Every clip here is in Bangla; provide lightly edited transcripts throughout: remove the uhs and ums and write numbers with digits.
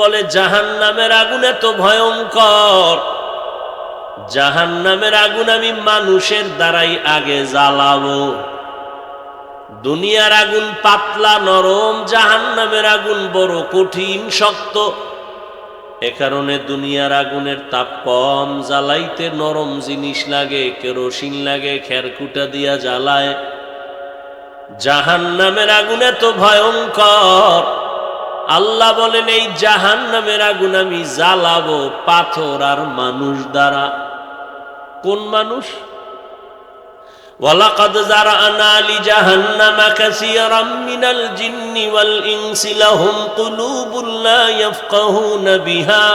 বলে জাহান্নামের আগুন এত ভয়ঙ্কর, জাহান্নামের আগুন আমি মানুষের দ্বারাই আগে জ্বালাবো। দুনিয়ার আগুন পাতলা নরম, জাহান্নামের আগুন বড় কঠিন শক্ত। এ কারণে দুনিয়ার আগুনের তাপ কম, জ্বালাইতে নরম জিনিস লাগে, কেরোসিন লাগে, খেরকুটা দিয়া জ্বালায়। জাহান্নামের আগুন এত ভয়ঙ্কর, আল্লাহ বলেন এই জাহান্নামের আগুন আমি জ্বালাবো পাথর আর মানুষ দ্বারা। কোন মানুষ? ওয়ালাকাদ যারানা লিজাহান্নামা কাসীরাম মিনাল জিন্নি ওয়াল ইনসি লাহুম কুলুবুন লা ইয়াফকাহুনা বিহা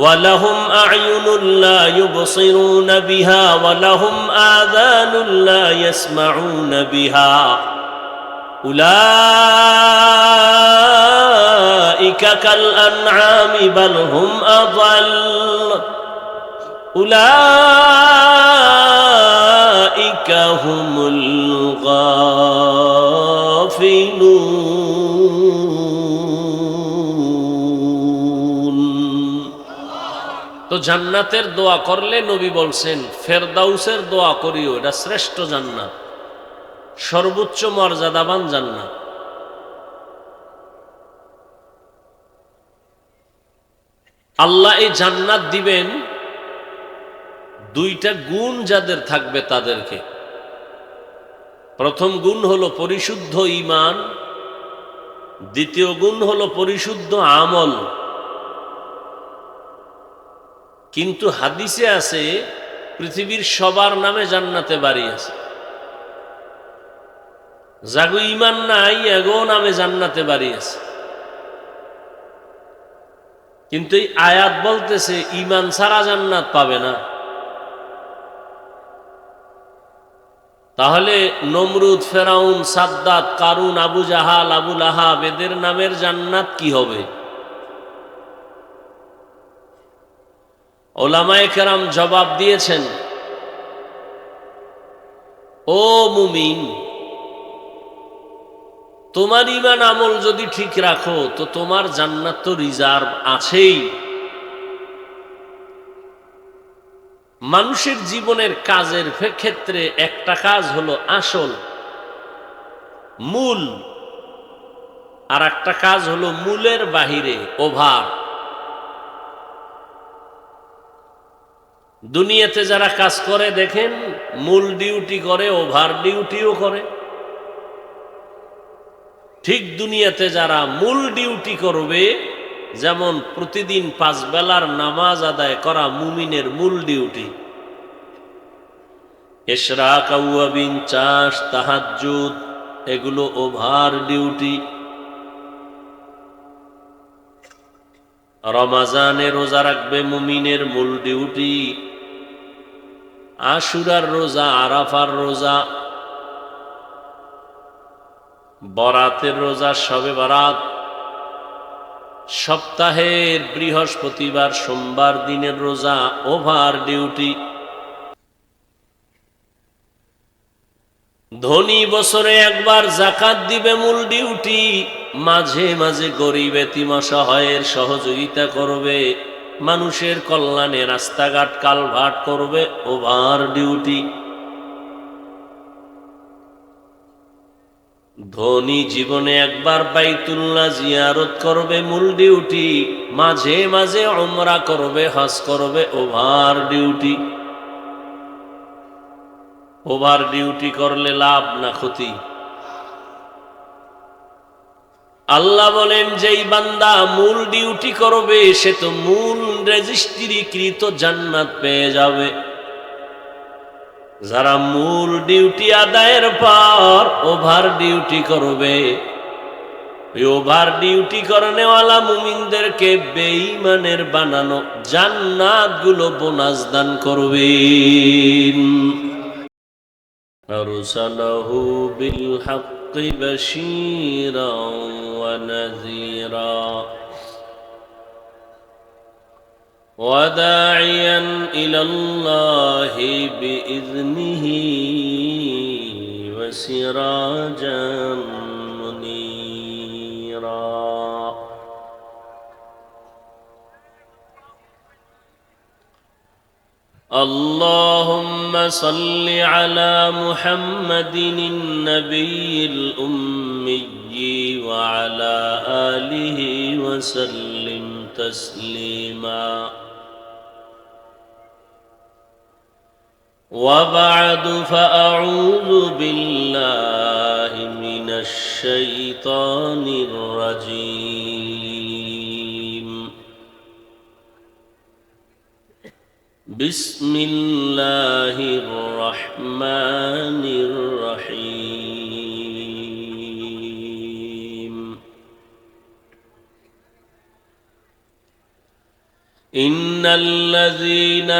ওয়া লাহুম আ'য়ুনুন লা ইউবসিরুনা বিহা ওয়া লাহুম আযানুন লা ইয়াসমাউনা বিহা উলাইকা কাল আনআমি বাল হুম আযাল উলাইকা হুমুল গাফিলুন। তো জান্নাতের দোয়া করলে নবী বলছেন ফেরদাউসের দোয়া করিও, এটা শ্রেষ্ঠ জান্নাত, সর্বোচ্চ মর্যাদাবান জান্নাত। আল্লাহ এই জান্নাত দিবেন দুইটা গুণ যাদের থাকবে তাদেরকে। প্রথম গুণ হলো পরিশুদ্ধ ঈমান, দ্বিতীয় গুণ হলো পরিশুদ্ধ আমল। কিন্তু হাদিসে আছে পৃথিবীর সবার নামে জান্নাতে বাড়ি আছে, যাগো ঈমান নাই এগো নামে জান্নাতে বাড়ি আছে। কিন্তু এই আয়াত বলতেছে ঈমান ছাড়া জান্নাত পাবে না। তাহলে নমরুদ, ফেরাউন, সাদ্দাত, কারুন, আবু জাহাল, আবু লাহাব এদের নামের জান্নাত কি হবে? ওলামায়ে কেরাম জবাব দিয়েছেন, ও মুমিন, তোমার ঈমান আমল যদি ঠিক রাখো তো তোমার জান্নাত তো রিজার্ভ আছেই। মানুষের জীবনের কাজের ক্ষেত্রে একটা কাজ হলো আসল, মূল, আর একটা কাজ হলো মূলের বাহিরে, ওভার। দুনিয়াতে যারা কাজ করে দেখেন মূল ডিউটি করে, ওভার ডিউটিও করে। ঠিক দুনিয়াতে যারা মূল ডিউটি করবে, যেমন প্রতিদিন 5 বেলার নামাজ আদায় করা মুমিনের মূল ডিউটি, ইশরাক, আউয়াবিন, চাষ, তাহাজ্জুদ এগুলো ওভার ডিউটি। রমাজানে রোজা রাখবে মুমিনের মূল ডিউটি। আশুরার রোজা, আরাফার রোজা, বরাতের রোজা, শবে বরাত, সপ্তাহের বৃহস্পতিবার, সোমবার দিনের রোজা ওভার ডিউটি। ধনী বছরে একবার যাকাত দিবে মূল ডিউটি। মাঝে মাঝে গরিব এতিম অসহায়ের সহযোগিতা করবে, মানুষের কল্যাণে রাস্তাঘাট কালভার্ট করবে, ওভার ডিউটি। ধনী জীবনে একবার বাইতুল্লাহ জিয়ারত করবে, মূল ডিউটি। মাঝে মাঝে উমরা করবে, হজ করবে, ওভার ডিউটি। ওভার ডিউটি করলে লাভ না ক্ষতি? আল্লাহ বলেন যেই বান্দা মূল ডিউটি করবে সে তো মূল রেজিস্ট্রিকৃত জান্নাত পেয়ে যাবে। যারা মূল ডিউটি আদায়ের পর ওভার ডিউটি করবে, ওই ওভার ডিউটি করনেওয়ালা মুমিনদেরকে বেঈমানের বানানো জান্নাতগুলো বোনাস দান করবেন। আরসালাহু বিল হাক্কি বাশীরাও ওয়া নাযীরা وداعيا إلى الله بإذنه وسراجا منيرا। اللهم صل على محمد النبي الأمي وعلى آله وسلم تسليما. وبعد، فأعوذ بالله من الشيطان الرجيم. بسم الله الرحمن الرحيم. إن الذين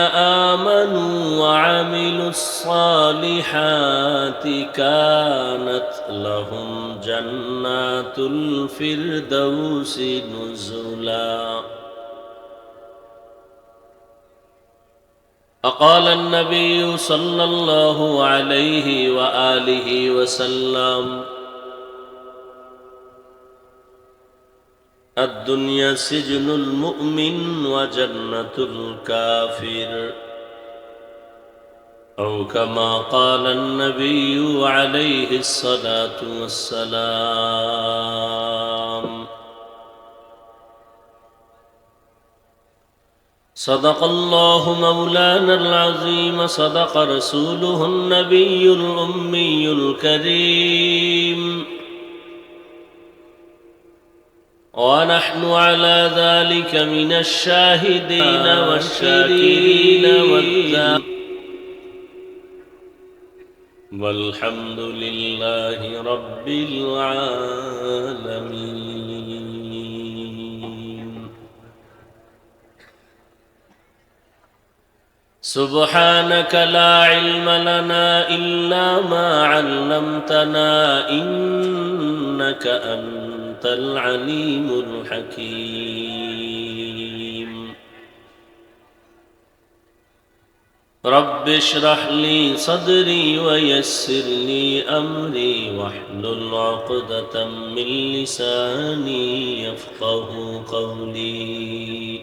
آمنوا وعملوا الصالحات كانت لهم جنات الفردوس نزلا. فقال النبي صلى الله عليه وآله وسلم: الدنيا سجن المؤمن وجنة الكافر، أو كما قال النبي عليه الصلاة والسلام. صدق الله مولانا العظيم، صدق رسوله النبي الأمي الكريم، ونحن على ذلك من الشاهدين والشاكرين والحمد لله رب العالمين. سبحانك لا علم لنا إلا ما علمتنا، إنك أنت العليم الحكيم. رب اشرح لي صدري ويسر لي أمري واحلل عقدة من لساني يفقه قولي.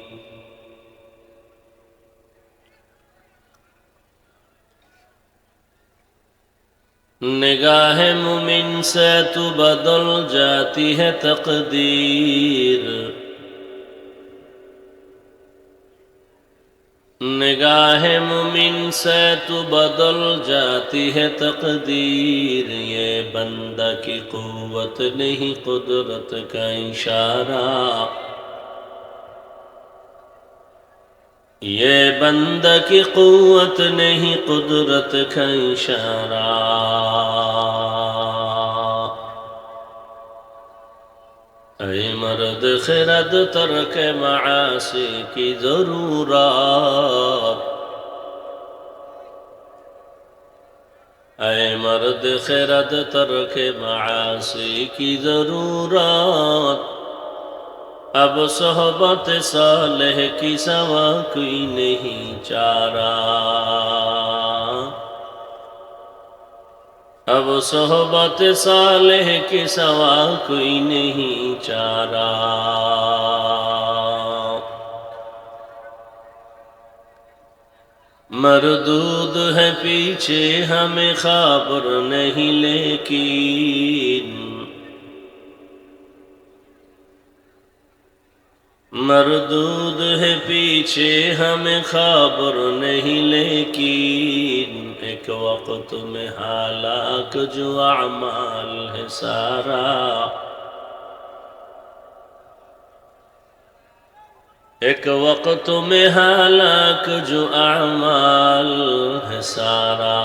निगाह मुमिन से तो बदल जाती है तकदीर, निगाह मुमिन से तो बदल जाती है तकदीर। ये बंदा की कुव्वत नहीं कुदरत का इशारा, ये बंदा की कुव्वत नहीं कुदरत का इशारा। ऐ मर्द खिरद तर्क मासी की जरूरत, ऐ मर्द खिरद तर्क मासी की जरूरत। अब सोहबत सालेह की सवा कोई नहीं चारा, अब सोहबत सालेह की सवा कोई नहीं चारा। मरदूद है पीछे हमें खबर नहीं, लेकिन मरदूद है पीछे हमें खबर नहीं, लेकिन एक वक्त में हालाक जो अमाल है सारा, एक वक्त में हालाक जो अमाल है सारा।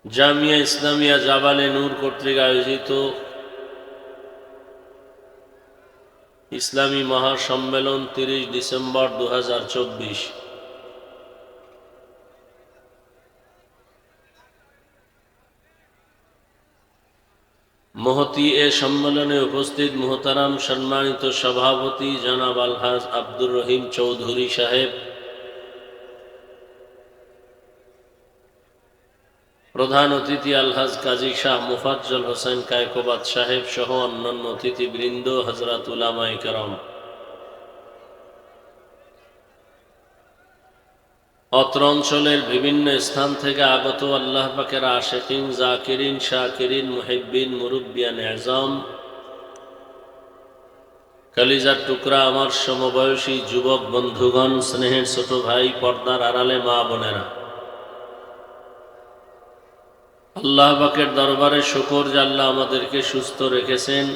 জামিয়া ইসলামিয়া জাবালে নূর কর্তৃক আয়োজিত ইসলামী মহাসম্মেলন 30 ডিসেম্বর 2024। মহতী এ সম্মেলনে উপস্থিত মুহতারাম সম্মানিত সভাপতি জনাব আলহাজ আব্দুর রহিম চৌধুরী সাহেব, প্রধান অতিথি আলহাজ কাজী শাহ মুফাজ্জল হোসেন কায়কোবাদ সাহেব সহ অন্যান্য অতিথিবৃন্দ, হযরত উলামায়ে কেরাম, অত্র অঞ্চলের বিভিন্ন স্থান থেকে আগত আল্লাহ পাকের আশিকিন, জাকিরিন, শাকিরিন, মুহিব্বিন, মুরব্বিয়ান আযম, কলিজার টুকরা আমার সমবয়সী যুবক বন্ধুগণ, স্নেহের ছোট ভাই, পর্দার আড়ালে মা বোনেরা, আল্লাহ পাকের দরবারে শুকর যে আল্লাহ আমাদেরকে সুস্থ রেখেছেন,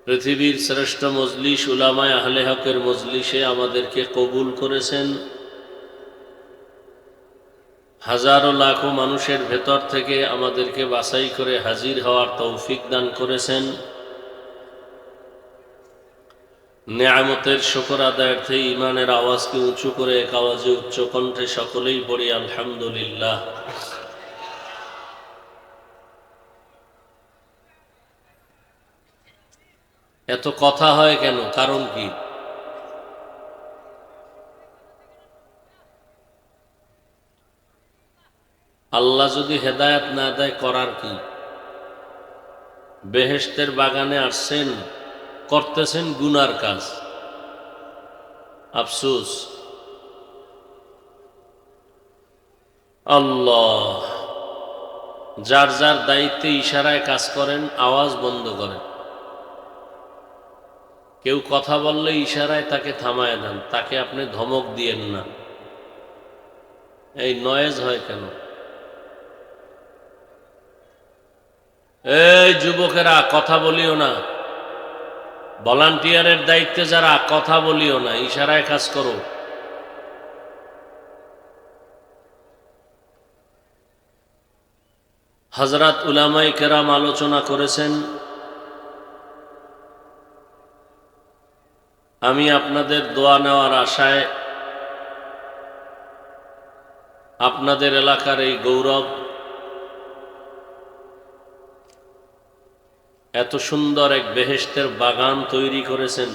পৃথিবীর শ্রেষ্ঠ মজলিস উলামায়ে আহলে হকের মজলিসে আমাদেরকে কবুল করেছেন। হাজারো লাখো মানুষের ভেতর থেকে আমাদেরকে বাছাই করে হাজির হওয়ার তৌফিক দান করেছেন। নেয়ামতের শুকর আদায়ার্থে ইমানের আওয়াজকে উঁচু করে এক আওয়াজে উচ্চ কণ্ঠে সকলেই পড়ি আলহামদুলিল্লাহ। এত কথা হয় কেন? কারণ কি? আল্লাহ যদি হেদায়েত না দেয় করার কি? বেহেশতের বাগানে আসছেন, করতেছেন গুনার কাজ। আফসোস, আল্লাহ যার যার দায়িত্বে ইশারায় কাজ করেন, আওয়াজ বন্ধ করেন। কেউ কথা বললে ইশারায় তাকে থামায় দেন, তাকে আপনি ধমক দিয়েন না। এই নয়েজ হয় কেন? এই যুবকেরা কথা বলিও না, ভলান্টিয়ারের দায়িত্বে যারা কথা বলিও না, ইশারায় কাজ করো। হযরত উলামায়ে কেরাম আলোচনা করেছেন, আমি আপনাদের দোয়া নেওয়ার আশায় আপনাদের এলাকার এই গৌরব, এত সুন্দর এক বেহেশতের বাগান তৈরি করেছেন,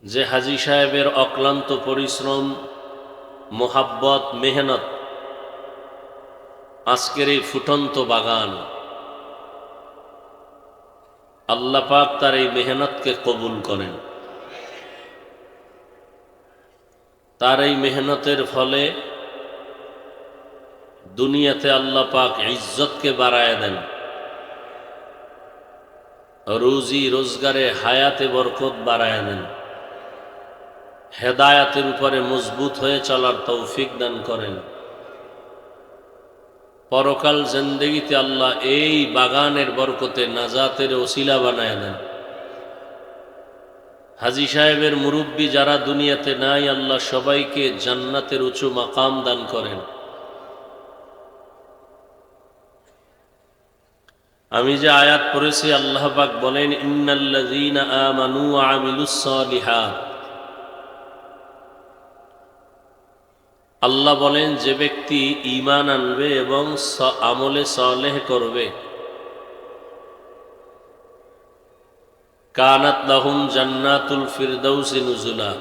যে হাজী সাহেবের অক্লান্ত পরিশ্রম, মোহাব্বত, মেহনত আজকের এই ফুটন্ত বাগান, আল্লাহ পাক তার এই মেহনতকে কবুল করেন। তার এই মেহনতের ফলে দুনিয়াতে আল্লাহ পাক ইজ্জতকে বাড়ায় দেন, রুজি রোজগারে হায়াতে বরকত বাড়ায় দেন, হেদায়াতের উপরে মজবুত হয়ে চলার তৌফিক দান করেন। পরকাল জিন্দেগিতে আল্লাহ এই বাগানের বরকতে নাজাতের ওসিলা বানায় দেন। হাজী সাহেবের মুরব্বী যারা দুনিয়াতে নাই, আল্লাহ সবাইকে জান্নাতের উঁচু মাকাম দান করেন। আমি যে আয়াত পড়েছি, আল্লাহ পাক বলেন, ইন্নাল্লাযীনা আমানু ওয়া আমিলুস সালিহাত। আল্লাহ বলেন, যে ব্যক্তি ঈমান আনবে এবং আমলে সালেহ করবে, কানাত লাহুম জান্নাতুল ফিরদাউসি নুজুলা।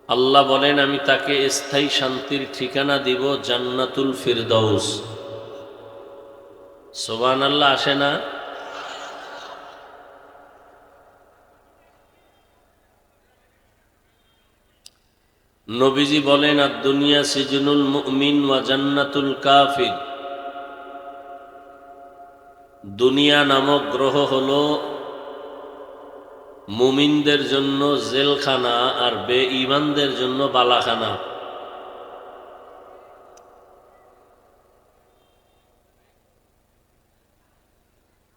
আল্লাহ বলেন, আমি তাকে স্থায়ী শান্তির ঠিকানা দিব, জান্নাতুল ফিরদাউস। সুবহানাল্লাহ আসে না? নবীজি বলেন, আদ-দুনিয়া সিজনুল মুমিন ওয়া জান্নাতুল কাফির। দুনিয়া নামক গ্রহ হলো মুমিনদের জন্য জেলখানা আর বেঈমানদের জন্য বালাখানা।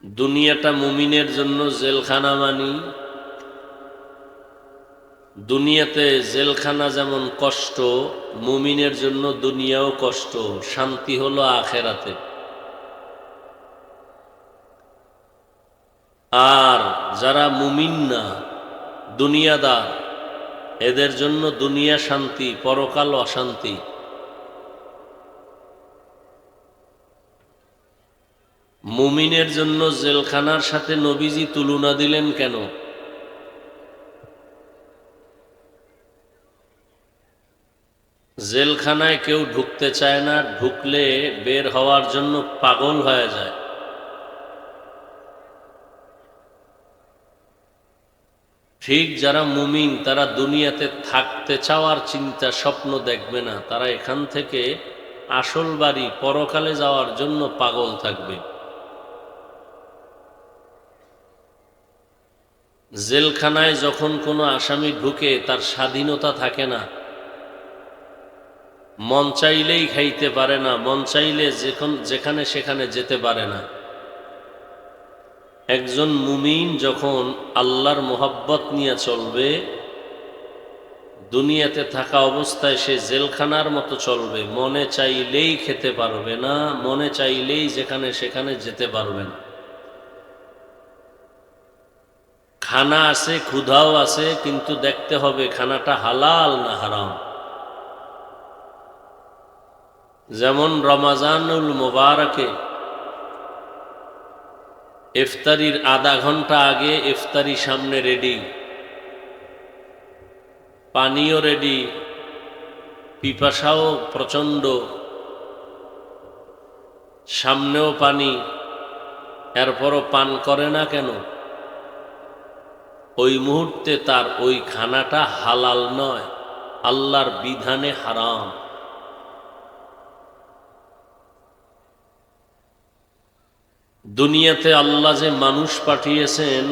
দুনিয়াটা মুমিনের জন্য জেলখানা মানি, দুনিয়াতে জেলখানা যেমন কষ্ট, মুমিনের জন্য দুনিয়াও কষ্ট, শান্তি হলো আখেরাতে। আর যারা মুমিন না, দুনিয়াদার, এদের জন্য দুনিয়া শান্তি, পরকাল অশান্তি। মুমিনের জন্য জেলখানার সাথে নবীজি তুলনা দিলেন কেন? জেলখানায় কেউ ঢুকতে চায় না, ঢুকলে বের হওয়ার জন্য পাগল হয়ে যায়। ঠিক যারা মুমিন তারা দুনিয়াতে থাকতে চাওয়ার চিন্তা স্বপ্ন দেখবে না, তারা এখান থেকে আসল বাড়ি পরকালে যাওয়ার জন্য পাগল থাকবে। জেলখানায় যখন কোনো আসামি ঢুকে তার স্বাধীনতা থাকে না, মন চাইলেই খাইতে পারে না, মন চাইলে যেখানে সেখানে যেতে পারে না। একজন মুমিন যখন আল্লাহর মোহাব্বত নিয়ে চলবে, দুনিয়াতে থাকা অবস্থায় সে জেলখানার মতো চলবে, মনে চাইলেই খেতে পারবে না, মনে চাইলেই যেখানে সেখানে যেতে পারবে না। খানা আছে, ক্ষুধাও আছে, কিন্তু দেখতে হবে খানাটা হালাল না হারাম। যেমন রমাজানুল মুবারকে ইফতারির আধা ঘন্টা আগে ইফতারি সামনে রেডি, পানিও রেডি, পিপাসাও প্রচণ্ড, সামনেও পানি, এরপরও পান করে না কেন? ওই মুহূর্তে তার ওই খানাটা হালাল নয়, আল্লাহর বিধানে হারাম। দুনিয়াতে আল্লাহ যে মানুষ পাঠিয়েছেন,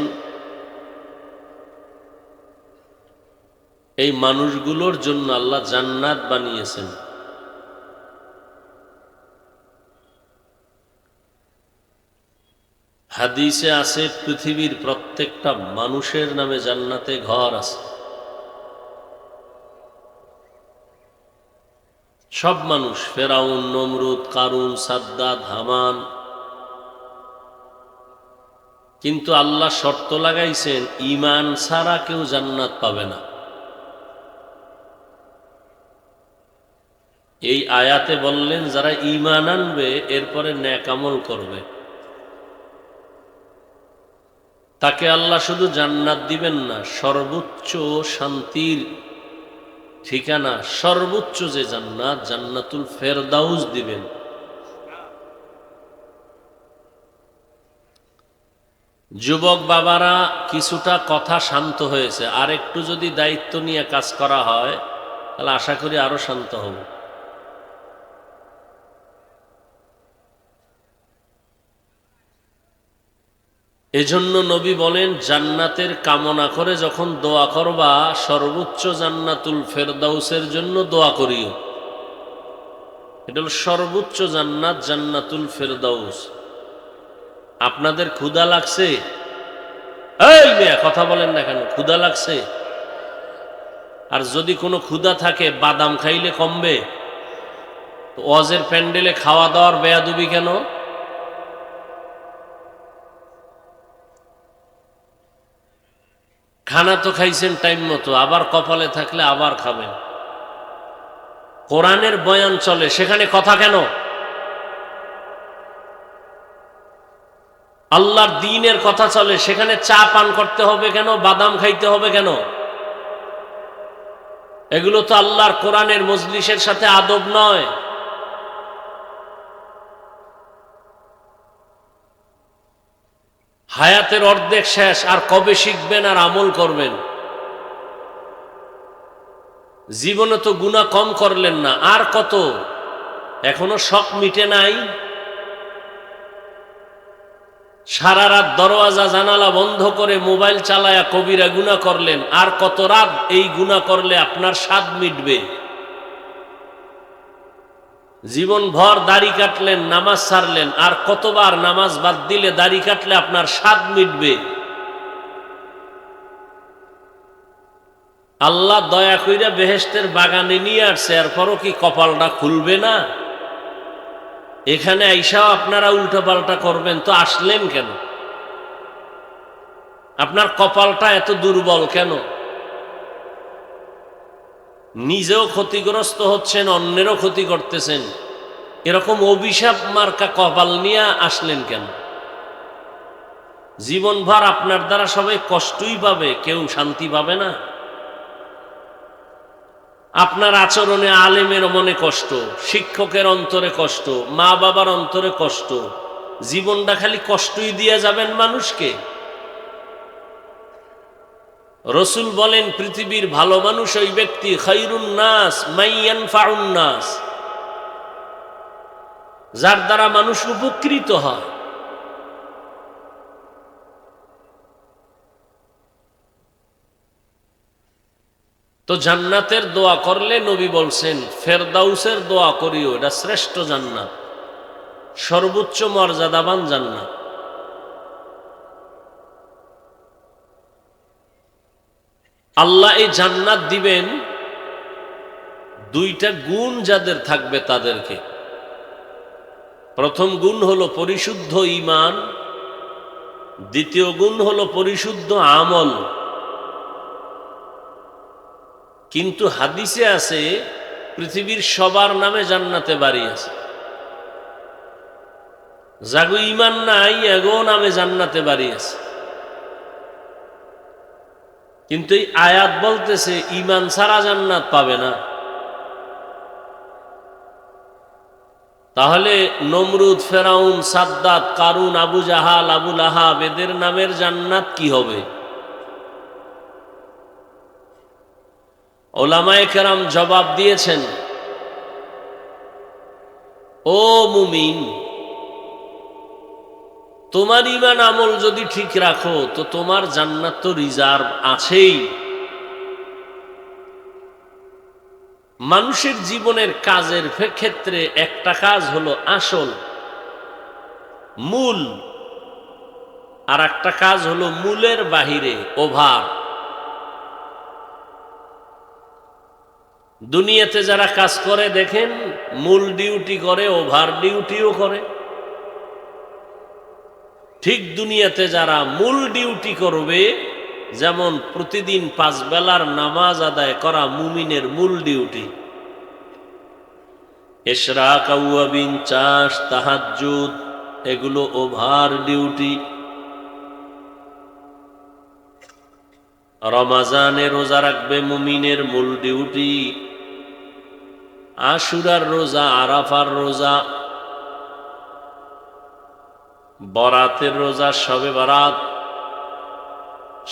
এই মানুষগুলোর জন্য আল্লাহ জান্নাত বানিয়েছেন। হাদিসে আছে পৃথিবীর প্রত্যেকটা মানুষের নামে জান্নাতে ঘর আছে। সব মানুষ, ফেরাউন, নমরুদ, কারুন, সাদ্দাত, হামান। কিন্তু আল্লাহ শর্ত লাগাইছেন, ঈমান ছাড়া কেউ জান্নাত পাবে না। এই আয়াতে বললেন যারা ঈমান আনবে এরপরে নেক আমল করবে, তাকে আল্লাহ শুধু জান্নাত দিবেন না, সর্বোচ্চ শান্তির ঠিকানা, সর্বোচ্চ যে জান্নাত, জান্নাতুল ফেরদাউস দিবেন। যুবক বাবারা, কিছুটা কথা শান্ত হয়েছে, আর একটু যদি দায়িত্ব নিয়ে কাজ করা হয় তাহলে আশা করি আরো শান্ত হব। এজন্য নবী বলেন, জান্নাতের কামনা করে যখন দোয়া করবা, সর্বোচ্চ জান্নাতুল ফেরদাউসের জন্য দোয়া করিও। এটা হল সর্বোচ্চ জান্নাত, জান্নাতুল ফেরদাউস। আপনাদের ক্ষুধা লাগছে? এই মেয়ে কথা বলেন না কেন? ক্ষুধা লাগছে? আর যদি কোনো ক্ষুধা থাকে, বাদাম খাইলে কমবে? ওয়াজের প্যান্ডেলে খাওয়া দাওয়ার বেয়াদবি কেন? খানা তো খাইছেন টাইম মতো, আবার কপালে থাকলে আবার খাবেন। কোরআনের বয়ান চলে, সেখানে কথা কেন? আল্লাহর দ্বীনের কথা চলে, সেখানে চা পান করতে হবে কেন? বাদাম খাইতে হবে কেন? এগুলো তো আল্লাহর কোরআনের মজলিসের সাথে আদব নয়। হায়াতের অর্ধেক শেষ, আর কবে শিখবেন আর আমল করবেন? জীবনে তো গুনাহ কম করলেন না, আর কত? এখনো শখ মিটে নাই। সারা রাত দরওয়াজা জানালা বন্ধ করে মোবাইল চালায়া কবিরা গুনাহ করলেন, আর কত রাত এই গুনাহ করলে আপনার স্বাদ মিটবে? জীবন ভর দাড়ি কাটলেন, নামাজ ছাড়লেন, আর কতবার নামাজ বাদ দিলে দাড়ি কাটলে আপনার স্বাদ মিটবে? আল্লাহ দয়া কইরা বেহেশতের বাগানে নিয়ে আসছে, এরপরও কি কপালটা খুলবে না? এখানে আইসাও আপনারা উল্টা পাল্টা করবেন, তো আসলেন কেন? আপনার কপালটা এত দুর্বল কেন? নিজেও ক্ষতিগ্রস্ত হচ্ছেন, অন্যেরও ক্ষতি করতেছেন, এরকম অভিশাপ মার্কা কপাল নিয়ে আসলেন কেন? জীবনভর আপনার দ্বারা সবাই কষ্টই পাবে, কেউ শান্তি পাবে না। আপনার আচরণে আলেমের মনে কষ্ট, শিক্ষকের অন্তরে কষ্ট, মা বাবার অন্তরে কষ্ট, জীবনটা খালি কষ্টই দিয়ে যাবেন মানুষকে। রসুল বলেন পৃথিবীর ভালো মানুষ ওই ব্যক্তি, খায়রুন নাস মাইয়ানফাউন নাস, যার দ্বারা মানুষ উপকৃত হয়। তো জান্নাতের দোয়া করলে নবী বলছেন ফেরদাউসের দোয়া করিও, এটা শ্রেষ্ঠ জান্নাত, সর্বোচ্চ মর্যাদাবান জান্নাত। আল্লাহ এই জান্নাত দিবেন দুইটা গুণ যাদের থাকবে তাদেরকে। প্রথম গুণ হলো পরিশুদ্ধ ঈমান, দ্বিতীয় গুণ হলো পরিশুদ্ধ আমল। কিন্তু হাদিসে আছে পৃথিবীর সবার নামে জান্নাতে বাড়ি আছে, যাগো ঈমান নাই এগো নামে জান্নাতে বাড়ি আছে। কিন্তু এই আয়াত বলতেছে ঈমান ছাড়া জান্নাত পাবে না। তাহলে নমরুদ, ফেরাউন, সাদ্দাত, কারুন, আবু জাহাল, আবু লাহাব এদের নামের জান্নাত কি হবে? ওলামায়ে কেরাম জবাব দিয়েছেন, ও মুমিন, তোমার ঈমান আমল যদি ঠিক রাখো তো তোমার জান্নাত তো রিজার্ভ আছেই। মানুষের জীবনের কাজের ক্ষেত্রে একটা কাজ হলো আসল, মূল, আর একটা কাজ হলো মূলের বাহিরে, ওভার। দুনিয়াতে যারা কাজ করে দেখেন মূল ডিউটি করে, ওভার ডিউটিও করে। ঠিক দুনিয়াতে যারা মূল ডিউটি করবে, যেমন প্রতিদিন 5 বেলার নামাজ আদায় করা মুমিনের মূল ডিউটি, ইশরাক, আউয়াবিন, চাষ, তাহাজ্জুদ এগুলো ওভার ডিউটি। রমাজানে রোজা রাখবে মুমিনের মূল ডিউটি। আশুরার রোজা, আরাফার রোজা, বরাতের রোজা, শবে বরাত,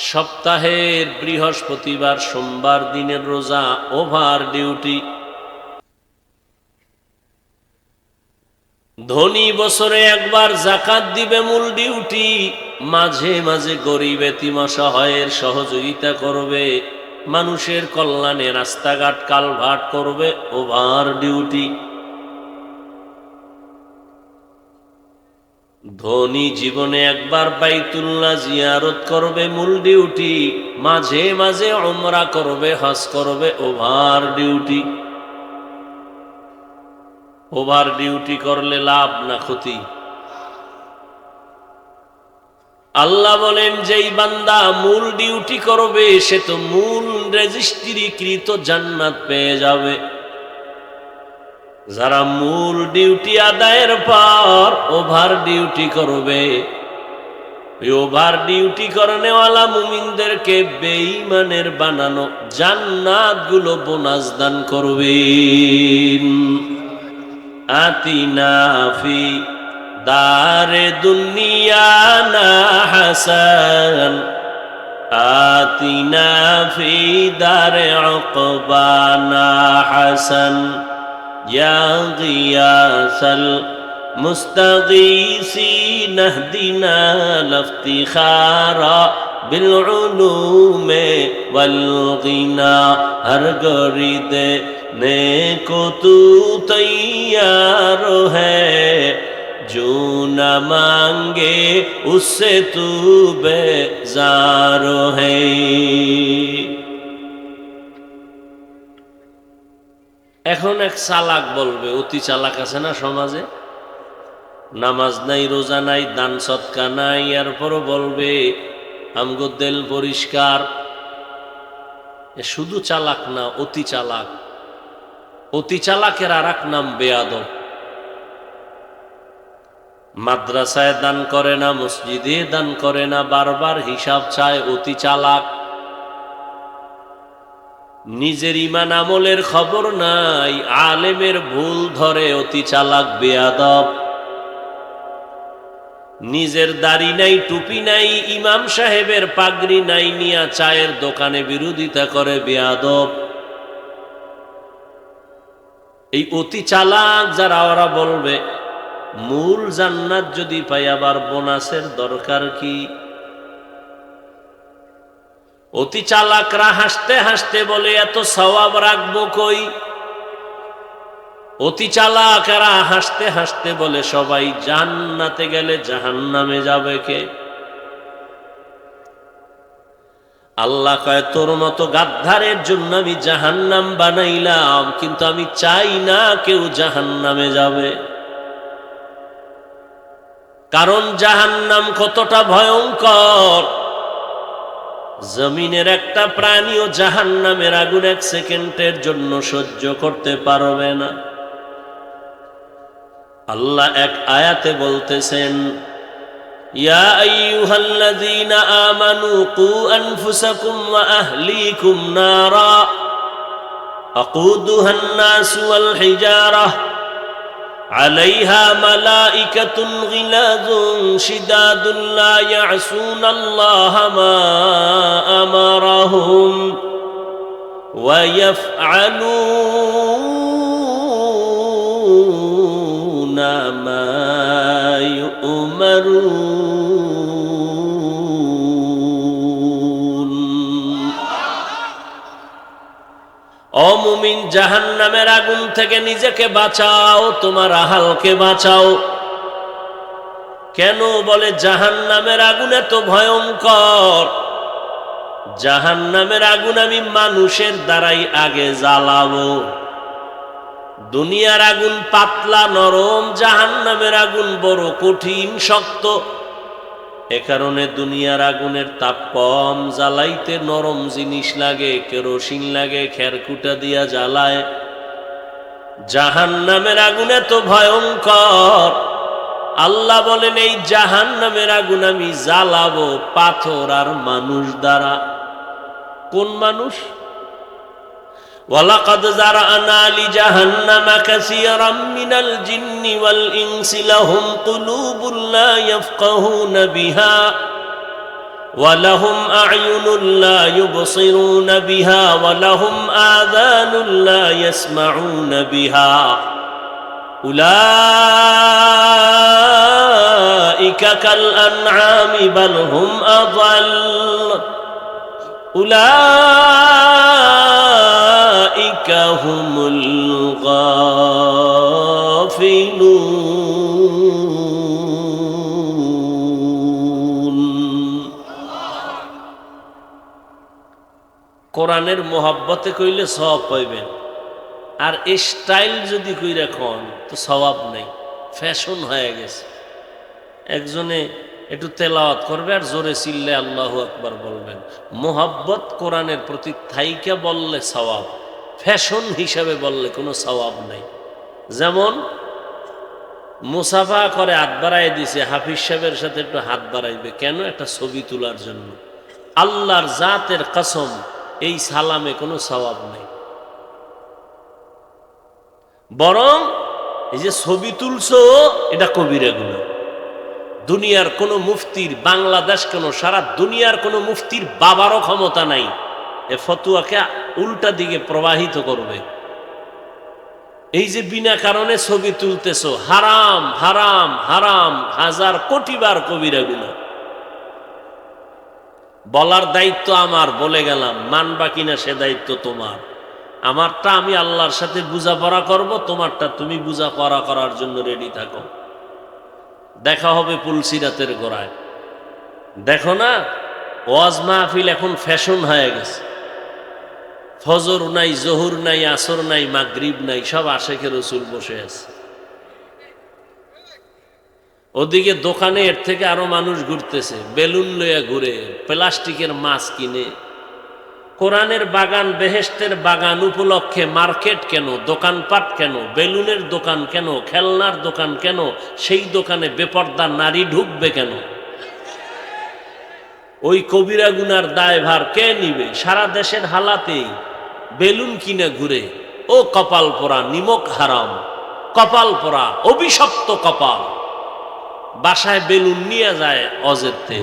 সপ্তাহের বৃহস্পতিবার, সোমবার দিনের রোজা ওভার ডিউটি। ধনী বছরে একবার যাকাত দিবে মূল ডিউটি। মাঝে মাঝে গরিব এতিম অসহায়ের সহযোগিতা করবে, মানুষের কল্যাণে রাস্তাঘাট কালভার্ট করবে, ওভার ডিউটি। ধনী জীবনে একবার বাইতুল্লাহ জিয়ারত করবে মূল ডিউটি, মাঝে মাঝে উমরা করবে, হজ করবে, ওভার ডিউটি। ওভার ডিউটি করলে লাভ না ক্ষতি? আল্লাহ বলেন যেই বান্দা মূল ডিউটি করবে সে তো মূল রেজিস্ট্রিকৃত জান্নাত পেয়ে যাবে। যারা মূল ডিউটি আদায়ের পর ওভার ডিউটি করবে, ওভার ডিউটি করনেওয়ালা মুমিনদেরকে বেঈমানের বানানো জান্নাতগুলো বোনাস দান করবেন। আতিনা ফি দারে দুনিয়া না হাসান, আতিনা ফি দারে উকবানা হাসান, ইয়া গিয়াসাল মুস্তাগীসিন ইহদিনা লিফতিখারা বিল উলুমে ওয়াল গিনা। হর গরিদে নেকো তু তৈয়ার হ্যায়, जो न मांगे उससे तू बेजार है। এখন এক চালাক বলবে, অতি চালাক আছে না সমাজে, নামাজ নাই, রোজা নাই, দান সৎকা নাই, এরপরও বলবে আমগো দিল পরিষ্কার। শুধু চালাক না, অতি চালাক। অতি চালাকের আর এক নাম বেয়াদব। মাদ্রাসায় দান করে না, মসজিদে দান করে না, বারবার হিসাব চায়, অতি চালাক। নিজের ঈমান আমলের খবর নাই, আলেমের ভুল ধরে অতি চালাক বেয়াদব। নিজের দাড়ি নাই, টুপি নাই, ইমাম সাহেবের পাগড়ি নাই, নিয়া চায়ের দোকানে বিরোধিতা করে বেয়াদব। এই অতি চালাক যারা, ওরা বলবে মূল জান্নাত যদি পাই আবার বোনাসের দরকার কি? অতি চালাকরা হাসতে হাসতে বলে এত সওয়াব রাখবো কই? অতি চালাকরা হাসতে হাসতে বলে সবাই জান্নাতে গেলে জাহান্নামে যাবে কে? আল্লাহ কয় তোর মতো গাদ্দারের জন্য আমি জাহান্নাম বানাইলাম, কিন্তু আমি চাই না কেউ জাহান্নামে যাবে। কারণ জাহান্নাম কতটা ভয়ঙ্কর, জমিনের একটা প্রাণীও জাহান্নামের আগুন এক সেকেন্ডের জন্য সহ্য করতে পারবে না। আল্লাহ এক আয়াতে বলতেছেন, ইয়া আইয়ুহাল্লাযীনা আমানু কু আনফুসাকুম ওয়া আহলিকুম নারা আকুদুহান নাস ওয়াল হিজারাহ আলাইহা মালাইকাতুন গিলাযুন শিদাদুন লা ইয়াসুনাল্লাহা মা আমারাহুম ওয়া ইয়াফআলুনা মা ইউমারুন। ও মুমিন, জাহান্নামের আগুন থেকে নিজেকে বাঁচাও, তোমার আহালকে বাঁচাও। কেন? বলে জাহান্নামের আগুন এত ভয়ঙ্কর, জাহান্নামের আগুন আমি মানুষের দ্বারাই আগে জ্বালাবো। দুনিয়ার আগুন পাতলা নরম, জাহান্নামের আগুন বড় কঠিন শক্ত। এ কারণে দুনিয়ার আগুনের তাপ কম, জ্বালাইতে নরম জিনিস লাগে, কেরোসিন লাগে, খেরকুটা দিয়া জ্বালায়। জাহান্নামের আগুন এত ভয়ঙ্কর, আল্লাহ বলেন এই জাহান্নামের আগুন আমি জ্বালাবো পাথর আর মানুষ দ্বারা। কোন মানুষ? ওয়ালাকাদ যারানা লিজাহান্নামা কাসীরাম মিনাল জিন্নি ওয়াল ইনসি লাহুম কুলুবুন লা ইয়াফকাহুনা বিহা ওয়া লাহুম আ'য়ুনুন লা ইউবসিরুনা বিহা ওয়া লাহুম আযানুন লা ইয়াসমাউনা বিহা উলাইকা কাল আনআমি বাল হুম আযাল উলাইকা হুমুল গাফিলুন। কোরআনের মোহাব্বতে কইলে সওয়াব পাইবেন, আর স্টাইল যদি কইরা কোন তো সওয়াব নেই, ফ্যাশন হয়ে গেছে। একজনে একটু তেলাওয়াত করবে আর জোরে চিল্লে আল্লাহু আকবার বলবেন। মোহাব্বত কোরআনের প্রতি থাইকা বললে সওয়াব, ফ্যাশন হিসাবে বললে কোনো সওয়াব নাই। যেমন মুসাফা করে হাত বাড়াই দিছে, হাফিজ সাহেবের সাথে একটু হাত বাড়াইবে কেন? একটা ছবি তোলার জন্য। আল্লাহর জাতের কসম, এই সালামে কোনো সওয়াব নেই। বরং এই যে ছবি তুলছো এটা কবিরা গুনাহ। দুনিয়ার কোনো মুফতির, বাংলাদেশ কেন সারা দুনিয়ার কোনো মুফতির বাবারও ক্ষমতা নাই এ ফতুয়াকে উল্টা দিকে প্রবাহিত করবে। এই যে বিনা কারণে ছবি তুলতেছো, হারাম হারাম হারাম, 1000 কোটি বার কবিরা গুনাহ। বলার দায়িত্ব আমার, বলে গেলাম, মানবা কিনা সে দায়িত্ব তোমার। আমারটা আমি আল্লাহর সাথে বুঝাপড়া করব, তোমারটা তুমি বুঝাপড়া করার জন্য রেডি থাকো। দেখা হবে পুলসিরাতের গোড়ায়। দেখো না, ওয়াজ মাহফিল এখন ফ্যাশন হয়ে গেছে। ফজর নাই, জোহর নাই, আসর নাই, মাগরিব নাই, সব আশেখে রসুল বসে আছে। ওদিকে দোকানে এর থেকে আরো মানুষ ঘুরতেছে, বেলুন লইয়া ঘুরে, প্লাস্টিকের মাছ কিনে। কোরআনের বাগান, বেহেশতের বাগান উপলক্ষে মার্কেট কেন, দোকানপাট কেন, বেলুনের দোকান কেন, খেলনার দোকান কেন? সেই দোকানে বেপর্দা নারী ঢুকবে কেন? ওই কবিরা গুনার দায়ভার কে নিবে? সারা দেশের হালাতেই বেলুন কিনে ঘুরে, ও কপাল পোড়া নিমক হারাম, কপাল পোড়া অভিশপ্ত কপাল। বাসায় বেলুন নিয়ে যায় অজেরতে,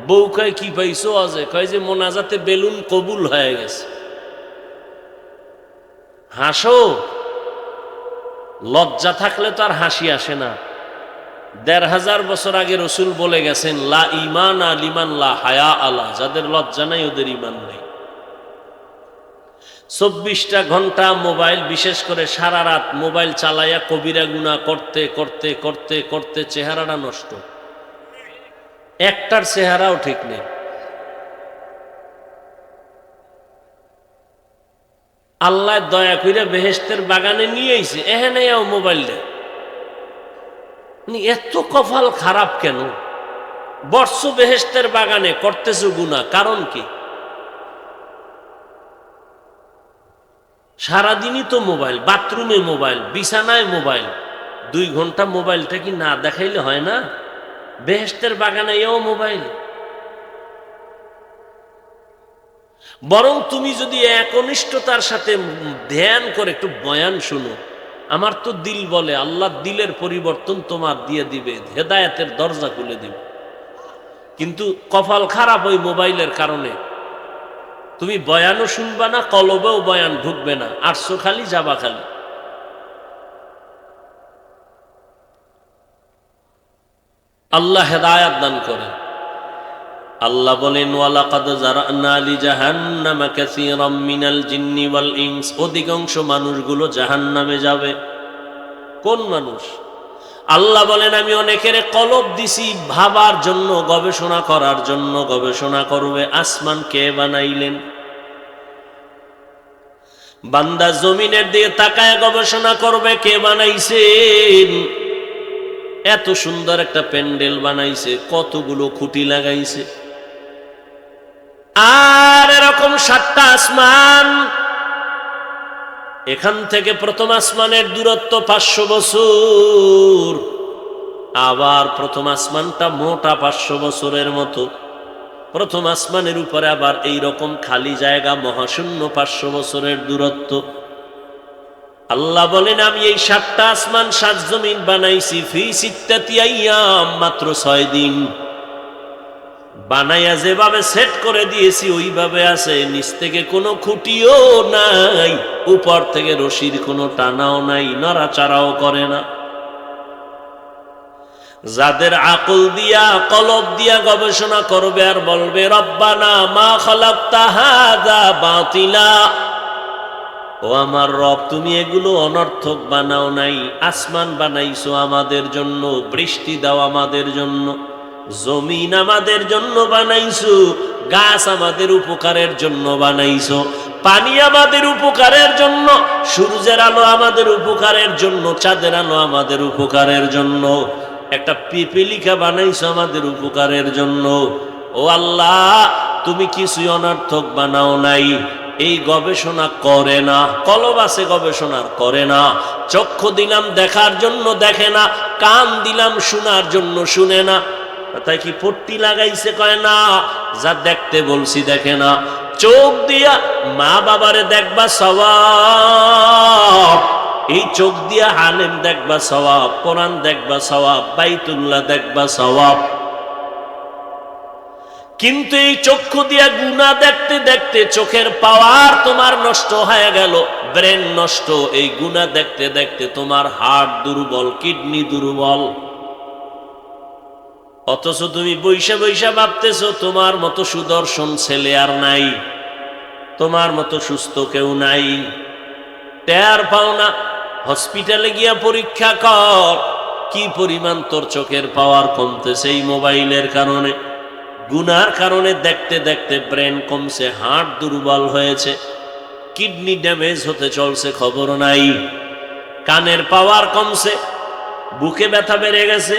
বউ কয় কি পাইছো অজে? কয় যে মোনাজাতে বেলুন কবুল হয়ে গেছে। হাসো, লজ্জা থাকলে তো আর হাসি আসে না। ১৫০০ বছর আগে রসুল বলে গেছেন, লা ইমান লিমান লা হায়া আলা, যাদের লজ্জা নাই ওদের ইমান নেই। ২৪টা ঘন্টা মোবাইল, বিশেষ করে সারা রাত মোবাইল চালাইয়া কবিরা গুনাহ করতে করতে করতে করতে চেহারাটা নষ্ট, একটার চেহারাও ঠিক নেই। আল্লাহ দয়া কইরা বেহেশতের বাগানে নিয়ে আইছে, এখানে মোবাইল দেয়। এত কপাল খারাপ কেন? বর্ষ বেহেশতের বাগানে করতেছো গুনাহ, কারণ কি? সারাদিনই তো মোবাইল, বাথরুমে মোবাইল, বিছানায় মোবাইল। 2 ঘন্টা মোবাইলটা কি না দেখাইলে হয় না? বেহেশতের বাগানে মোবাইল। বরং তুমি যদি একনিষ্ঠতার সাথে ধ্যান করে একটু বয়ান শুনো, আমার তো দিল বলে আল্লাহ দিলের পরিবর্তন তোমার দিয়ে দিবে, হেদায়েতের দরজা খুলে দিবে। কিন্তু কপাল খারাপ ওই মোবাইলের কারণে, তুমি বয়ানও শুনবা না, কলবেও বয়ান ঢুকবে না, আসছো খালি যাবা খালি। আল্লাহ হেদায়াত দান করে। আল্লাহ বলেন, ওয়ালাকাদ জারানা লি জাহান্নামা কাসীরাম মিনাল জিন্নি ওয়াল ইনস, অধিকাংশ মানুষগুলো জাহান্নামে যাবে। কোন মানুষ? আল্লাহ বলেন, আমি অনেকের কলব দিছি ভাবার জন্য, গবেষণা করার জন্য। গবেষণা করবে আসমান কে বানাইলেন। বান্দা জমিনের দিকে তাকায় গবেষণা করবে কে বানাইছেন। এত সুন্দর একটা প্যান্ডেল বানাইছে, কতগুলো খুঁটি লাগাইছে। আর এরকম 7টা আসমান, এখান থেকে প্রথম আসমানের দূরত্ব 500 বছর। আবার প্রথম আসমানটা মোটা 500 বছরের মতো। প্রথম আসমানের উপরে আবার এই রকম খালি জায়গা মহাশূন্য 500 বছরের দূরত্ব। আল্লাহ বলেন, আমি এই 7টা আসমান 7 জমিন বানাইছি ফি সিত্তাতি আইয়াম, মাত্র 6 দিন। বানাইয়া যেভাবে সেট করে দিয়েছি ওইভাবে আছে, নিচ থেকে কোনো খুঁটিও নাই, উপর থেকে রশির কোনো টানাও নাই, নড়াচড়াও করে না। যাদের আকল দিয়া কলব দিয়া গবেষণা করবে আর বলবে, রব্বানা মা খালাকতা হাযা বাতিলা, ও আমার রব তুমি এগুলো অনর্থক বানাও নাই। আসমান বানাইছো আমাদের জন্য, বৃষ্টি দাও আমাদের জন্য, জমিন আমাদের জন্য বানাইছো, গাছ আমাদের উপকারের জন্য বানাইছো, পানি আমাদের উপকারের জন্য, সূর্যের আলো আমাদের উপকারের জন্য, চাঁদের আলো আমাদের উপকারের জন্য, একটা পিপিলিকা বানাইছো আমাদের উপকারের জন্য। ও আল্লাহ, তুমি কিছুই অনর্থক বানাও নাই। এই গবেষণা করে না, কলব আছে গবেষণার করে না। চক্ষু দিলাম দেখার জন্য দেখে না, কান দিলাম শোনার জন্য শুনে না। তাই কি পট্টি লাগাইছে? কয় না। যা দেখতে বলছি দেখে না। চোখ দিয়া মা বাবারে দেখবা সওয়াব, এই চোখ দিয়া আলেম দেখবা সওয়াব, কোরআন দেখবা সওয়াব, বাইতুল্লাহ দেখবা সওয়াব। কিন্তু এই চক্ষু দিয়া গুনাহ দেখতে দেখতে চোখের পাওয়ার তোমার নষ্ট হয়ে গেল, ব্রেন নষ্ট। এই গুনাহ দেখতে দেখতে তোমার হার্ট দুর্বল, কিডনি দুর্বল। অথচ তুমি বৈশা বৈশা ভাবতেছো তোমার মতো সুদর্শন ছেলে আর নাই, তোমার মতো সুস্থ কেউ নাই। টের পাও না। হসপিটালে গিয়া পরীক্ষা কর, কি পরিমাণ তোর চোখের পাওয়ার কমতেছে এই মোবাইলের কারণে। গুনার কারণে দেখতে দেখতে ব্রেন কমছে, হার্ট দুর্বল হয়েছে, কিডনি ড্যামেজ হতে চলছে, খবর নাই। কানের পাওয়ার কমছে, বুকে ব্যথা বেড়ে গেছে।